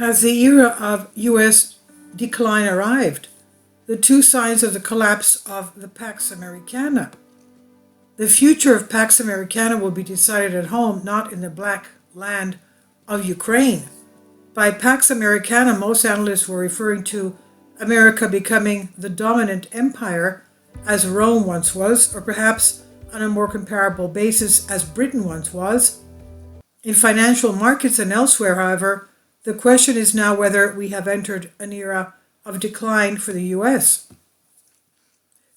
Has the era of U.S. decline arrived? The two signs of the collapse of the Pax Americana. The future of Pax Americana will be decided at home, not in the black land of Ukraine. By Pax Americana, most analysts were referring to America becoming the dominant empire as Rome once was, or perhaps on a more comparable basis as Britain once was. In financial markets and elsewhere, however, the question is now whether we have entered an era of decline for the US.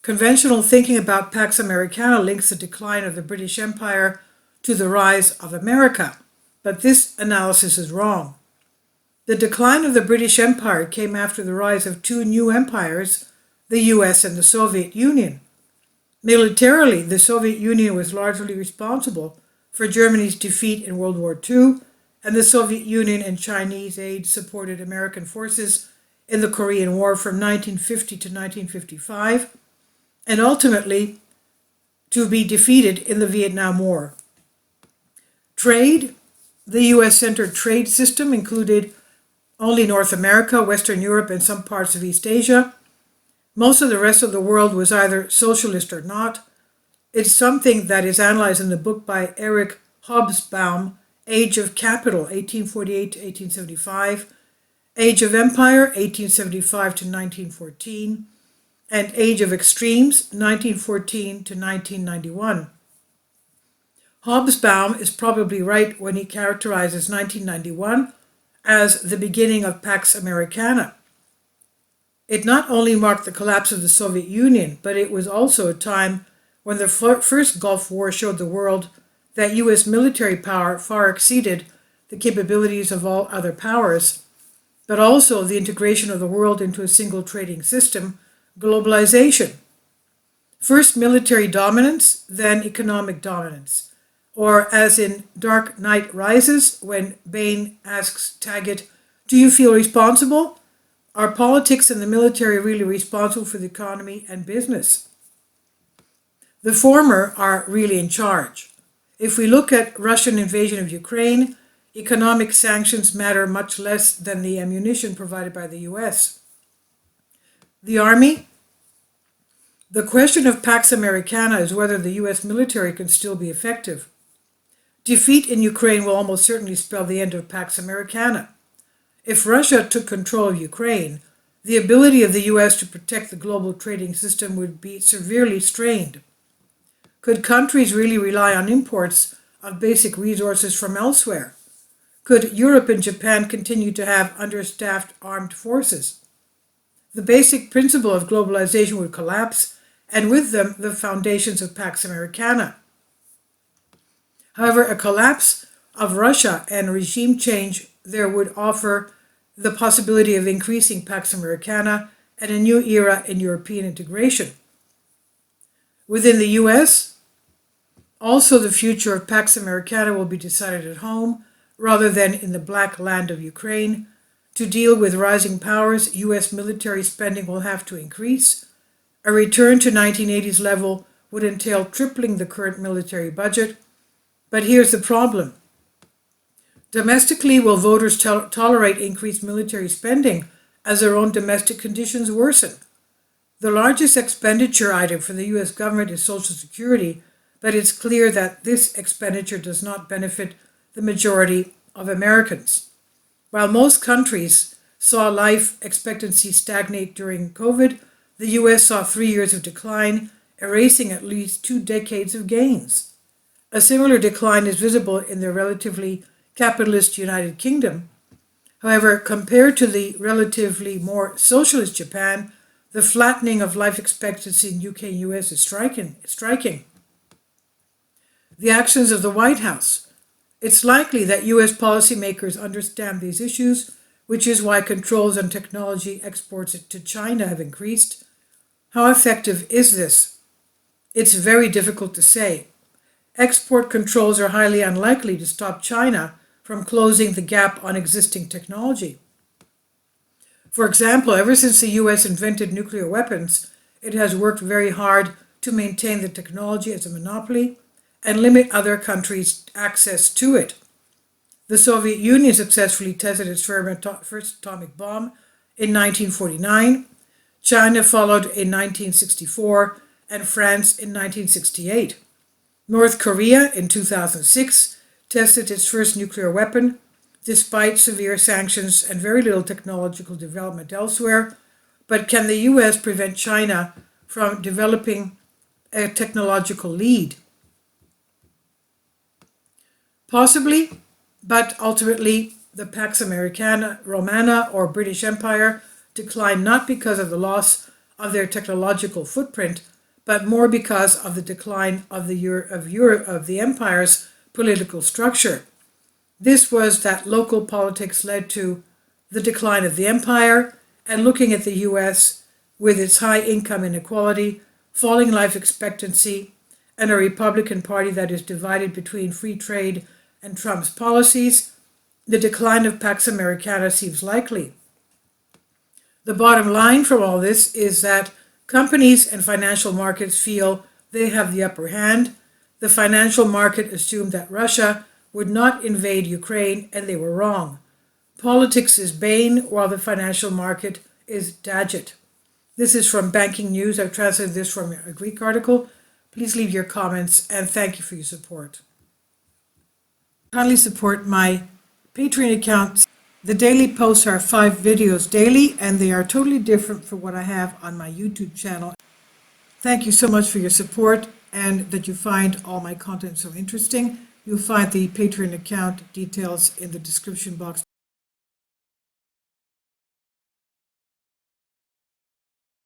Conventional thinking about Pax Americana links the decline of the British Empire to the rise of America, but this analysis is wrong. The decline of the British Empire came after the rise of two new empires, the US and the Soviet Union. Militarily, the Soviet Union was largely responsible for Germany's defeat in World War II, and the Soviet Union and Chinese aid supported American forces in the Korean War from 1950 to 1955, and ultimately to be defeated in the Vietnam War. Trade. The US-centered trade system included only North America, Western Europe, and some parts of East Asia. Most of the rest of the world was either socialist or not. It's something that is analyzed in the book by Eric Hobsbawm, Age of Capital, 1848 to 1875, Age of Empire, 1875 to 1914, and Age of Extremes, 1914 to 1991. Hobsbawm is probably right when he characterizes 1991 as the beginning of Pax Americana. It not only marked the collapse of the Soviet Union, but it was also a time when the first Gulf War showed the world that U.S. military power far exceeded the capabilities of all other powers, but also the integration of the world into a single trading system, globalization. First military dominance, then economic dominance. Or as in Dark Knight Rises, when Bane asks Taggart, "Do you feel responsible? Are politics and the military really responsible for the economy and business?" The former are really in charge. If we look at Russian invasion of Ukraine, economic sanctions matter much less than the ammunition provided by the US. The army. The question of Pax Americana is whether the US military can still be effective. Defeat in Ukraine will almost certainly spell the end of Pax Americana. If Russia took control of Ukraine, the ability of the US to protect the global trading system would be severely strained. Could countries really rely on imports of basic resources from elsewhere? Could Europe and Japan continue to have understaffed armed forces? The basic principle of globalization would collapse, and with them the foundations of Pax Americana. However, a collapse of Russia and regime change there would offer the possibility of increasing Pax Americana and a new era in European integration. Within the US, also the future of Pax Americana will be decided at home rather than in the black land of Ukraine. To deal with rising powers, US military spending will have to increase. A return to 1980s level would entail tripling the current military budget. But here's the problem. Domestically, will voters tolerate increased military spending as their own domestic conditions worsen? The largest expenditure item for the US government is Social Security, but it's clear that this expenditure does not benefit the majority of Americans. While most countries saw life expectancy stagnate during COVID, the US saw 3 years of decline, erasing at least 2 decades of gains. A similar decline is visible in the relatively capitalist United Kingdom. However, compared to the relatively more socialist Japan, the flattening of life expectancy in UK and US is striking. The actions of the White House. It's likely that US policymakers understand these issues, which is why controls on technology exports to China have increased. How effective is this? It's very difficult to say. Export controls are highly unlikely to stop China from closing the gap on existing technology. For example, ever since the US invented nuclear weapons, it has worked very hard to maintain the technology as a monopoly and limit other countries' access to it. The Soviet Union successfully tested its first atomic bomb in 1949. China followed in 1964 and France in 1968. North Korea in 2006 tested its first nuclear weapon, despite severe sanctions and very little technological development elsewhere. But can the US prevent China from developing a technological lead? Possibly, but ultimately the Pax Americana, Romana, or British Empire declined not because of the loss of their technological footprint, but more because of the decline of the empire's political structure. This was that local politics led to the decline of the empire, and looking at the US with its high income inequality, falling life expectancy, and a Republican Party that is divided between free trade and Trump's policies, the decline of Pax Americana seems likely. The bottom line from all this is that companies and financial markets feel they have the upper hand. The financial market assumed that Russia would not invade Ukraine, and they were wrong. Politics is Bane, while the financial market is Daggett. This is from Banking News. I've translated this from a Greek article. Please leave your comments, and thank you for your support. Kindly support my Patreon account. The daily posts are 5 videos daily, and they are totally different from what I have on my YouTube channel. Thank you so much for your support and that you find all my content so interesting. You'll find the Patreon account details in the description box.